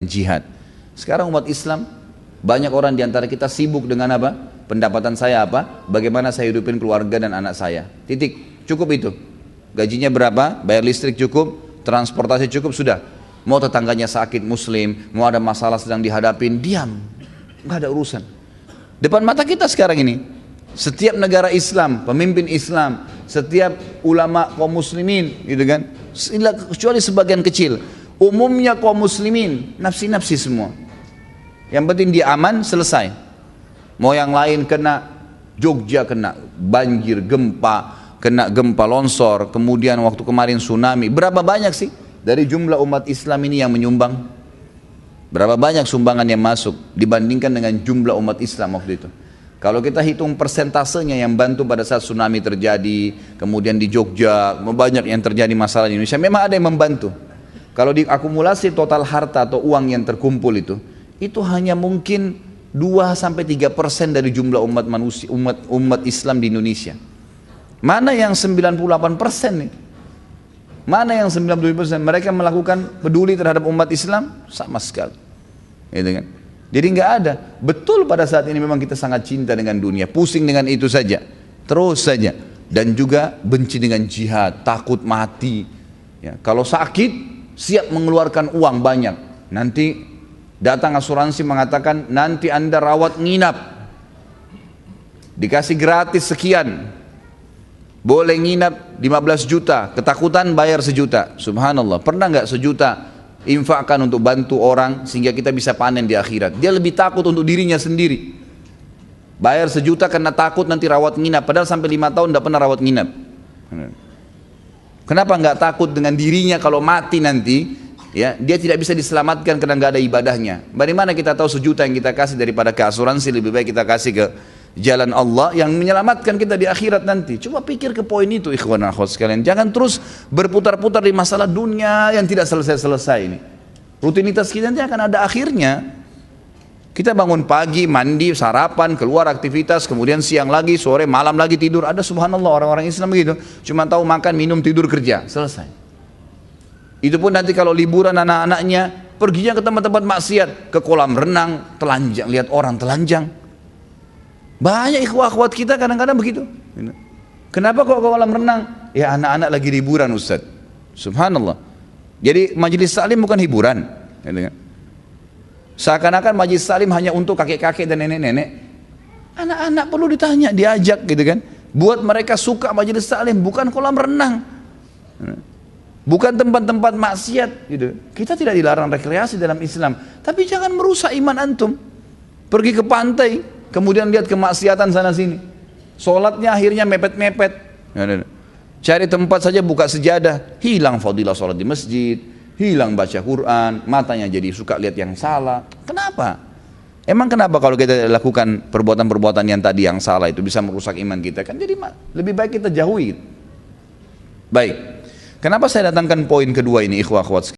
jihad. Sekarang umat Islam, banyak orang diantara kita sibuk dengan apa? Pendapatan saya apa? Bagaimana saya hidupin keluarga dan anak saya. Titik, cukup itu. Gajinya berapa? Bayar listrik cukup, transportasi cukup, sudah. Mau tetangganya sakit muslim, mau ada masalah sedang dihadapin, diam. Nggak ada urusan. Depan mata kita sekarang ini, setiap negara Islam, pemimpin Islam, setiap ulama kaum muslimin, gitu kan? Kecuali sebagian kecil, umumnya kaum muslimin nafsi-nafsi semua. Yang penting dia aman, selesai. Mau yang lain kena, Jogja kena banjir, kena gempa longsor, kemudian waktu kemarin tsunami. Berapa banyak sih dari jumlah umat Islam ini yang menyumbang? Berapa banyak sumbangan yang masuk dibandingkan dengan jumlah umat Islam waktu itu? Kalau kita hitung persentasenya yang bantu pada saat tsunami terjadi, kemudian di Jogja, banyak yang terjadi masalah di Indonesia, memang ada yang membantu. Kalau diakumulasi total harta atau uang yang terkumpul itu hanya mungkin 2-3% dari jumlah umat Islam di Indonesia. Mana yang 98% nih? Mana yang 97%? Mereka melakukan peduli terhadap umat Islam? Sama sekali. Gitu kan? Jadi nggak ada. Betul pada saat ini memang kita sangat cinta dengan dunia, pusing dengan itu saja, terus saja, dan juga benci dengan jihad, takut mati. Ya, kalau sakit, siap mengeluarkan uang banyak. Nanti datang asuransi mengatakan nanti Anda rawat nginap, dikasih gratis sekian, boleh nginap 15 juta, ketakutan bayar 1 juta. Subhanallah, pernah nggak 1 juta infakkan untuk bantu orang sehingga kita bisa panen di akhirat? Dia lebih takut untuk dirinya sendiri, bayar 1 juta karena takut nanti rawat nginap, padahal sampai 5 tahun tidak pernah rawat nginap. Kenapa nggak takut dengan dirinya kalau mati nanti, ya dia tidak bisa diselamatkan karena nggak ada ibadahnya? Bagaimana kita tahu 1 juta yang kita kasih daripada ke asuransi, lebih baik kita kasih ke jalan Allah yang menyelamatkan kita di akhirat nanti. Coba pikir ke poin itu, ikhwan akhwat sekalian. Jangan terus berputar-putar di masalah dunia yang tidak selesai-selesai ini. Rutinitas kita nanti akan ada akhirnya. Kita bangun pagi, mandi, sarapan, keluar aktivitas, kemudian siang lagi, sore, malam lagi tidur. Ada subhanallah orang-orang Islam begitu, cuma tahu makan, minum, tidur, kerja, selesai. Itu pun nanti kalau liburan anak-anaknya perginya ke tempat-tempat maksiat, ke kolam renang, telanjang, lihat orang telanjang. Banyak ikhwah-akhwat kita kadang-kadang begitu. Kenapa kok ke kolam renang? Ya anak-anak lagi liburan Ustaz. Subhanallah. Jadi majelis taklim bukan hiburan. Seakan-akan majelis taklim hanya untuk kakek-kakek dan nenek-nenek. Anak-anak perlu ditanya, diajak gitu kan. Buat mereka suka majelis taklim, bukan kolam renang. Bukan tempat-tempat maksiat gitu. Kita tidak dilarang rekreasi dalam Islam, tapi jangan merusak iman antum. Pergi ke pantai, kemudian lihat kemaksiatan sana sini. Sholatnya akhirnya mepet-mepet. Cari tempat saja buka sejadah, hilang fadilah sholat di masjid, hilang baca Quran, matanya jadi suka lihat yang salah. Kenapa? Emang kenapa kalau kita lakukan perbuatan-perbuatan yang tadi yang salah itu bisa merusak iman kita? Kan jadi lebih baik kita jauhi. Baik. Kenapa saya datangkan poin kedua ini, ikhwah akhwat?